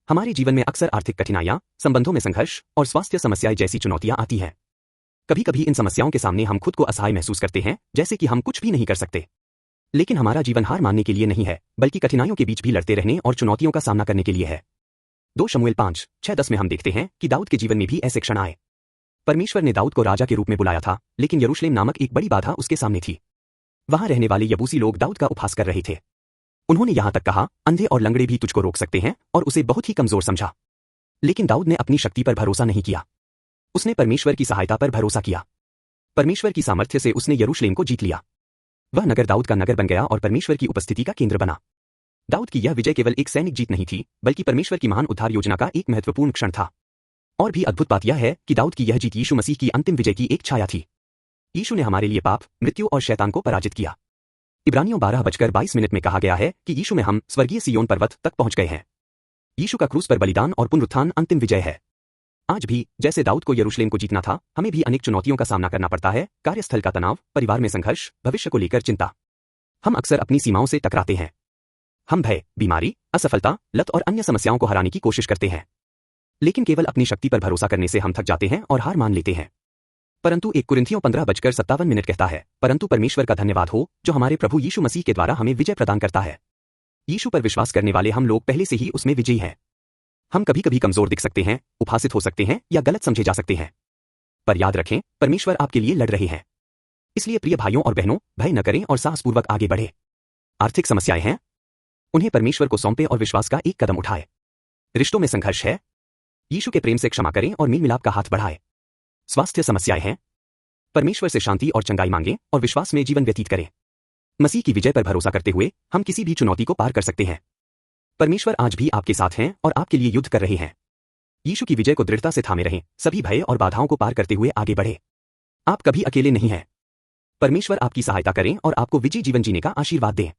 हमारे जीवन में अक्सर आर्थिक कठिनाइयां, संबंधों में संघर्ष और स्वास्थ्य समस्याएं जैसी चुनौतियां आती हैं। कभी कभी इन समस्याओं के सामने हम खुद को असहाय महसूस करते हैं, जैसे कि हम कुछ भी नहीं कर सकते। लेकिन हमारा जीवन हार मानने के लिए नहीं है, बल्कि कठिनाइयों के बीच भी लड़ते रहने और चुनौतियों का सामना करने के लिए है। 2 शमूएल 5:6-10 में हम देखते हैं कि दाऊद के जीवन में भी ऐसे क्षण आए। परमेश्वर ने दाऊद को राजा के रूप में बुलाया था, लेकिन यरूशलेम नामक एक बड़ी बाधा उसके सामने थी। वहां रहने वाले यबूसी लोग दाऊद का उपहास कर रहे थे। उन्होंने यहां तक कहा, अंधे और लंगड़े भी तुझको रोक सकते हैं, और उसे बहुत ही कमजोर समझा। लेकिन दाऊद ने अपनी शक्ति पर भरोसा नहीं किया। उसने परमेश्वर की सहायता पर भरोसा किया। परमेश्वर की सामर्थ्य से उसने यरूशलेम को जीत लिया। वह नगर दाऊद का नगर बन गया और परमेश्वर की उपस्थिति का केंद्र बना। दाऊद की यह विजय केवल एक सैनिक जीत नहीं थी, बल्कि परमेश्वर की महान उद्धार योजना का एक महत्वपूर्ण क्षण था। और भी अद्भुत बात यह है कि दाऊद की यह जीत यीशु मसीह की अंतिम विजय की एक छाया थी। यीशु ने हमारे लिए पाप, मृत्यु और शैतान को पराजित किया। इब्रानियों 12:22 में कहा गया है कि यीशु में हम स्वर्गीय सिय्योन पर्वत तक पहुंच गए हैं। यीशु का क्रूस पर बलिदान और पुनरुत्थान अंतिम विजय है। आज भी जैसे दाऊद को यरूशलेम को जीतना था, हमें भी अनेक चुनौतियों का सामना करना पड़ता है। कार्यस्थल का तनाव, परिवार में संघर्ष, भविष्य को लेकर चिंता। हम अक्सर अपनी सीमाओं से टकराते हैं। हम भय, बीमारी, असफलता, लत और अन्य समस्याओं को हराने की कोशिश करते हैं। लेकिन केवल अपनी शक्ति पर भरोसा करने से हम थक जाते हैं और हार मान लेते हैं। परंतु 1 कुरिन्थियों 15:57 कहता है, परंतु परमेश्वर का धन्यवाद हो जो हमारे प्रभु यीशु मसीह के द्वारा हमें विजय प्रदान करता है। यीशु पर विश्वास करने वाले हम लोग पहले से ही उसमें विजयी हैं। हम कभी कभी कमजोर दिख सकते हैं, उपहासित हो सकते हैं या गलत समझे जा सकते हैं। पर याद रखें, परमेश्वर आपके लिए लड़ रहे हैं। इसलिए प्रिय भाइयों और बहनों, भय न करें और साहसपूर्वक आगे बढ़े। आर्थिक समस्याएं हैं, उन्हें परमेश्वर को सौंपे और विश्वास का एक कदम उठाए। रिश्तों में संघर्ष है, यीशु के प्रेम से क्षमा करें और मेल मिलाप का हाथ बढ़ाएं। स्वास्थ्य समस्याएं हैं, परमेश्वर से शांति और चंगाई मांगें और विश्वास में जीवन व्यतीत करें। मसीह की विजय पर भरोसा करते हुए हम किसी भी चुनौती को पार कर सकते हैं। परमेश्वर आज भी आपके साथ हैं और आपके लिए युद्ध कर रहे हैं। यीशु की विजय को दृढ़ता से थामे रहें, सभी भय और बाधाओं को पार करते हुए आगे बढ़े। आप कभी अकेले नहीं हैं। परमेश्वर आपकी सहायता करें और आपको विजयी जीवन जीने का आशीर्वाद दें।